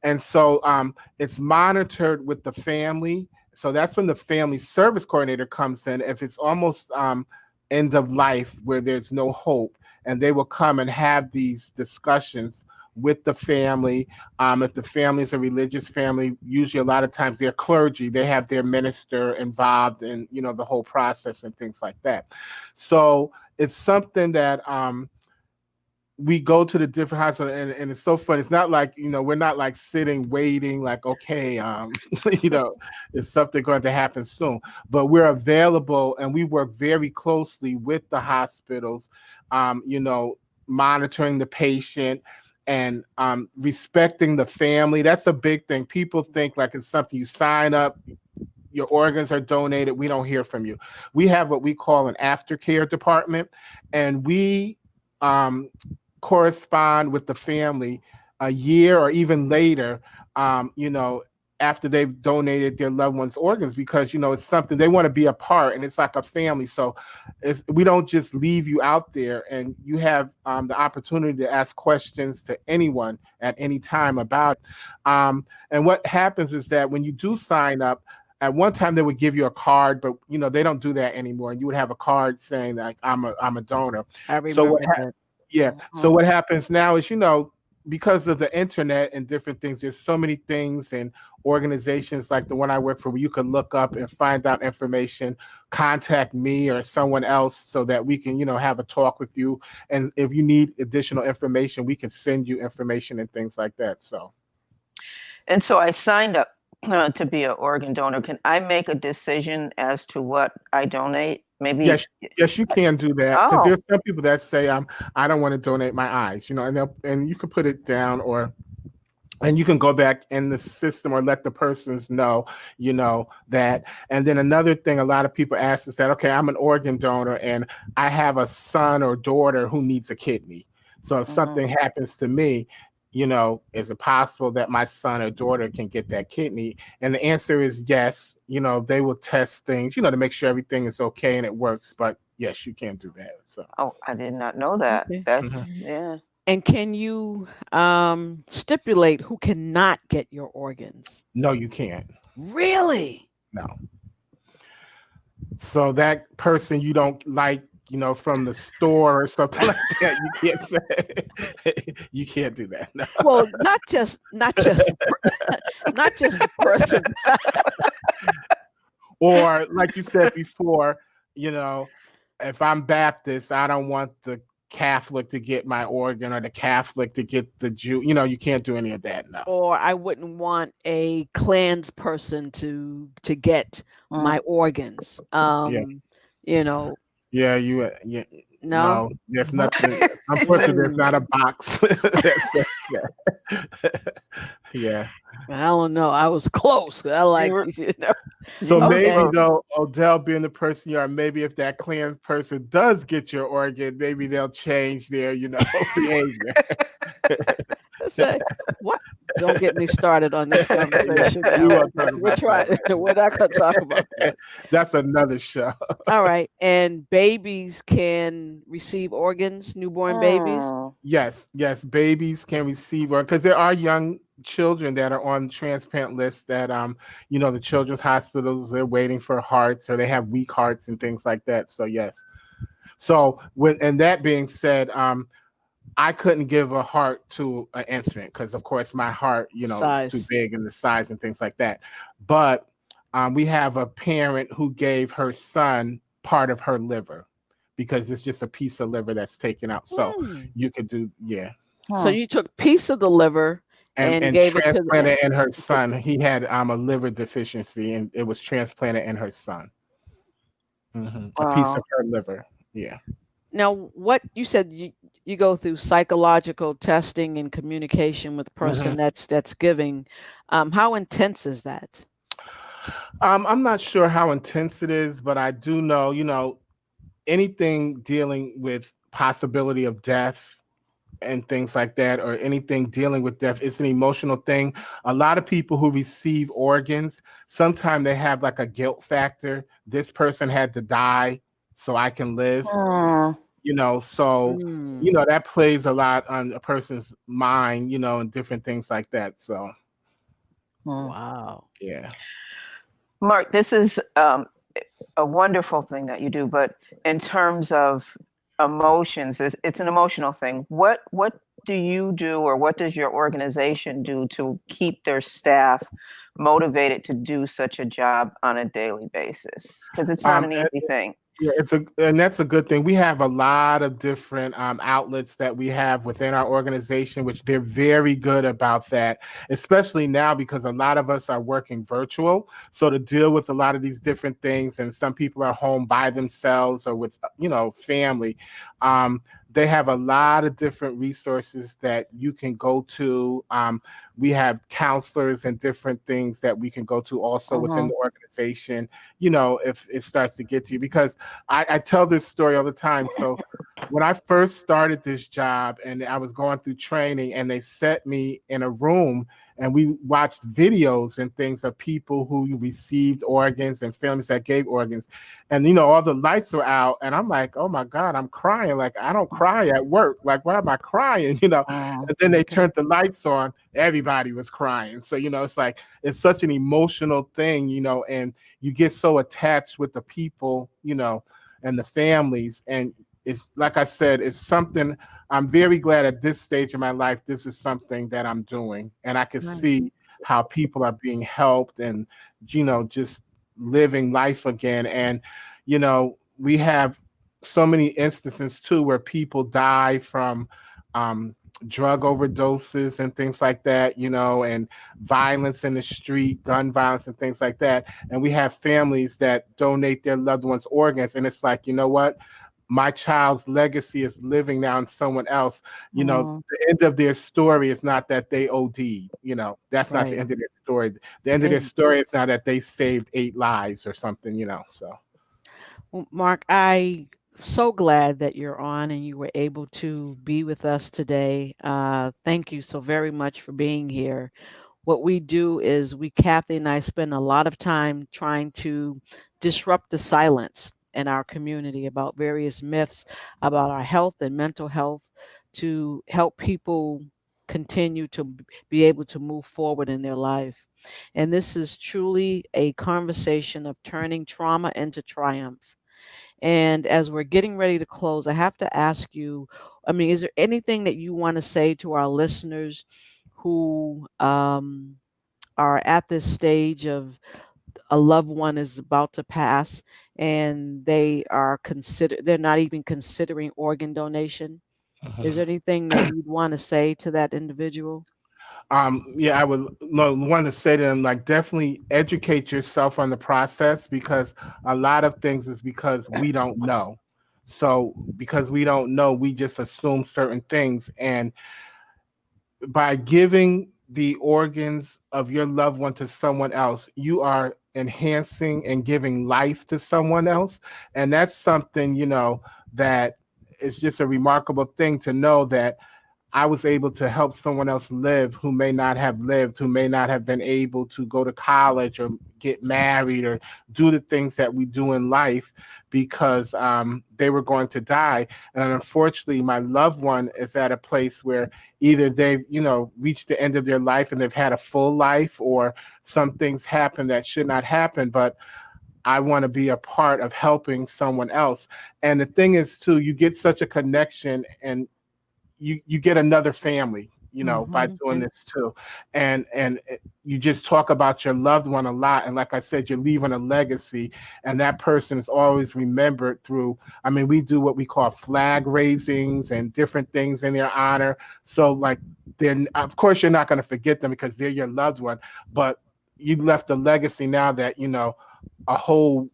And so it's monitored with the family. So that's when the family service coordinator comes in. If it's almost end of life where there's no hope, and they will come and have these discussions with the family. If the family is a religious family, usually a lot of times they're clergy. They have their minister involved in the whole process and things like that. So it's something that we go to the different hospitals, and it's so funny. It's not like, we're not like sitting waiting like, okay, it's something going to happen soon, but we're available and we work very closely with the hospitals, monitoring the patient and respecting the family. That's a big thing. People think like it's something you sign up, your organs are donated, we don't hear from you. We have what we call an aftercare department, and we correspond with the family a year or even later, after they've donated their loved ones' organs, because it's something they want to be a part, and it's like a family. So we don't just leave you out there, and you have the opportunity to ask questions to anyone at any time about it. And what happens is that when you do sign up, at one time they would give you a card, but they don't do that anymore. And you would have a card saying like, I'm a donor. I So remember that. yeah. So what happens now is, because of the internet and different things, there's so many things and organizations like the one I work for where you can look up and find out information, contact me or someone else so that we can, have a talk with you. And if you need additional information, we can send you information and things like that. So. And so I signed up to be an organ donor. Can I make a decision as to what I donate? Maybe. Yes, you can do that, because Oh. there's some people that say I don't want to donate my eyes, and you can put it down, and you can go back in the system or let the persons know, that. And then another thing a lot of people ask is that, okay, I'm an organ donor and I have a son or daughter who needs a kidney. So if something happens to me, is it possible that my son or daughter can get that kidney? And the answer is yes. They will test things, to make sure everything is okay and it works. But yes, you can do that. So. Oh, I did not know that. Okay. Yeah. And can you stipulate who cannot get your organs? No, you can't. Really? No. So that person you don't like, from the store or something like that, you can't do that. No. Well, not just not just the person. Or like you said before, if I'm Baptist, I don't want the Catholic to get my organ or the Catholic to get the Jew. You can't do any of that. No. Or I wouldn't want a clans person to get my organs. Yeah, no, there's nothing. Unfortunately, there's not a box. Yeah. I don't know. I was close. I like, So maybe though, Odell being the person you are, maybe if that clan person does get your organ, maybe they'll change their, behavior. Say, what? Don't get me started on this conversation. We're not going to talk about that. That's another show. All right. And babies can receive organs, newborn babies? Yes, babies can receive, because there are young children that are on transplant lists that the children's hospitals, they're waiting for hearts, or they have weak hearts and things like that. So yes. So and that being said, I couldn't give a heart to an infant because, of course, my heart, is too big and the size and things like that. But we have a parent who gave her son part of her liver, because it's just a piece of liver that's taken out. So you could do, yeah. So you took a piece of the liver and gave it to transplanted in her son. He had a liver deficiency, and it was transplanted in her son. A piece of her liver. Yeah. Now, what you said, you go through psychological testing and communication with the person that's giving. How intense is that? I'm not sure how intense it is, but I do know, anything dealing with possibility of death and things like that, or anything dealing with death, it's an emotional thing. A lot of people who receive organs, sometimes they have like a guilt factor. This person had to die so I can live. That plays a lot on a person's mind, and different things like that. So wow. Yeah. Mark, this is a wonderful thing that you do, but in terms of emotions, it's an emotional thing. What do you do, or what does your organization do to keep their staff motivated to do such a job on a daily basis? Because it's not an easy thing. Yeah, and that's a good thing. We have a lot of different outlets that we have within our organization, which they're very good about that, especially now because a lot of us are working virtual. So to deal with a lot of these different things, and some people are home by themselves or with family. They have a lot of different resources that you can go to. We have counselors and different things that we can go to also within Uh-huh. the organization, if it starts to get to you. Because I tell this story all the time. So when I first started this job and I was going through training and they set me in a room and we watched videos and things of people who received organs and families that gave organs. And, all the lights were out and I'm like, oh my God, I'm crying. Like, I don't cry at work. Like, why am I crying? Oh, And then they okay. turned the lights on. Everybody was crying. So, it's like, it's such an emotional thing, and you get so attached with the people, and the families. And it's like I said, it's something I'm very glad at this stage of my life. This is something that I'm doing, and I can Right. see how people are being helped and, just living life again. And, we have so many instances too where people die from um, drug overdoses and things like that, and violence in the street, gun violence and things like that. And we have families that donate their loved ones' organs. And it's like, you know what? My child's legacy is living now in someone else. Oh, The end of their story is not that they OD'd. That's not the right. end of their story. The end of their And story is not that they saved 8 lives or something, so. well, Mark, I so glad that you're on and you were able to be with us today. Thank you so very much for being here. What we do is Kathy and I spend a lot of time trying to disrupt the silence in our community about various myths about our health and mental health to help people continue to be able to move forward in their life. And this is truly a conversation of turning trauma into triumph. And as we're getting ready to close, I have to ask you, I mean, is there anything that you want to say to our listeners who are at this stage of a loved one is about to pass and they're not even considering organ donation? Is there anything that you'd want to say to that individual? Yeah, I would want to say to them, like, definitely educate yourself on the process, because a lot of things is because we don't know. So because we don't know, we just assume certain things. And by giving the organs of your loved one to someone else, you are enhancing and giving life to someone else. And that's something, that is just a remarkable thing to know, that I was able to help someone else live who may not have lived, who may not have been able to go to college or get married or do the things that we do in life, because they were going to die. And unfortunately, my loved one is at a place where either they've, reached the end of their life and they've had a full life, or some things happen that should not happen. But I want to be a part of helping someone else. And the thing is, too, you get such a connection, and you get another family, by doing Okay. this too. And you just talk about your loved one a lot, and like I said, you're leaving a legacy, and that person is always remembered through, I mean, we do what we call flag raisings and different things in their honor. So, like, then of course you're not going to forget them because they're your loved one, but you left a legacy now that, a whole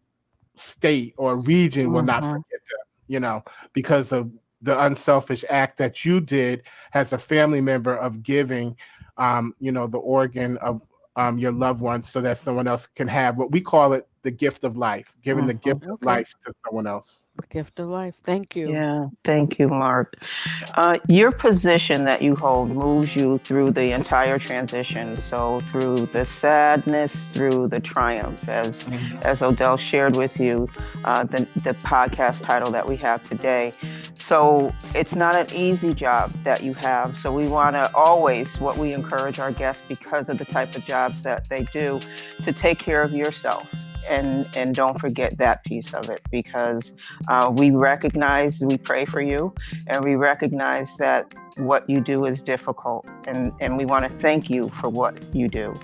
state or region will not Uh-huh. forget them, because of the unselfish act that you did as a family member of giving, the organ of your loved ones, so that someone else can have what we call it, the gift of life, giving the Uh-huh. gift of Okay. life to someone else. The gift of life. Thank you. Yeah, thank you, Mark. Your position that you hold moves you through the entire transition. So through the sadness, through the triumph, as Odell shared with you, the podcast title that we have today. So it's not an easy job that you have. So we want to always, what we encourage our guests, because of the type of jobs that they do, to take care of yourself. And don't forget that piece of it, because we recognize, we pray for you, and we recognize that what you do is difficult, and we want to thank you for what you do.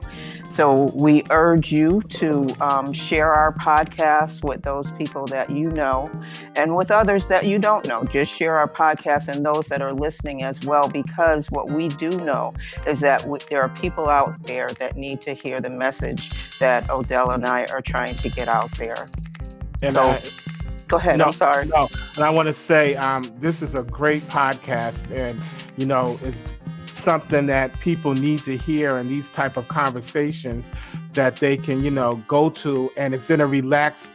So we urge you to share our podcast with those people that you know and with others that you don't know. Just share our podcast and those that are listening as well, because what we do know is that there are people out there that need to hear the message that Odell and I are trying to get out there. And so, go ahead. No, I'm sorry. No, and I want to say this is a great podcast, and it's something that people need to hear, and these type of conversations that they can go to, and it's in a relaxed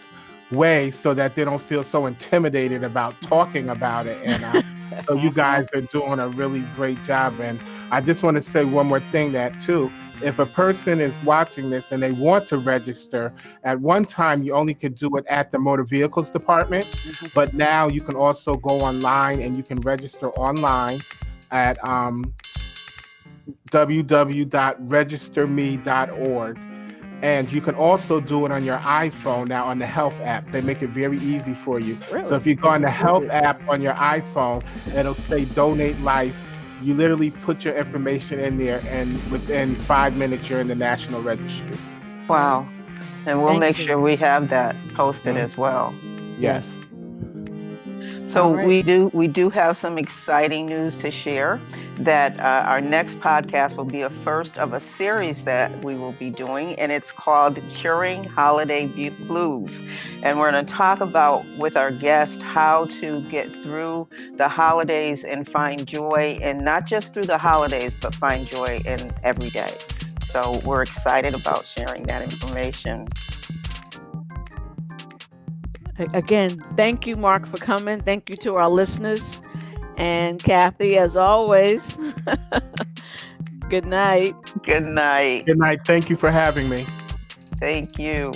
way so that they don't feel so intimidated about talking about it. And so you guys are doing a really great job. And I just want to say one more thing, that too, if a person is watching this and they want to register, at one time you only could do it at the motor vehicles department, but now you can also go online and you can register online at www.registerme.org. And you can also do it on your iPhone now on the health app. They make it very easy for you. Really? So if you go on the health app on your iPhone, it'll say Donate Life. You literally put your information in there, and within 5 minutes, you're in the National Registry. Wow. And we'll make sure we have that posted as well. Yes. So we do have some exciting news to share, that our next podcast will be a first of a series that we will be doing, and it's called Curing Holiday Blues. And we're going to talk about, with our guest, how to get through the holidays and find joy, and not just through the holidays, but find joy in every day. So we're excited about sharing that information. Again, thank you, Mark, for coming. Thank you to our listeners. And Kathy, as always, good night. Good night. Good night. Thank you for having me. Thank you.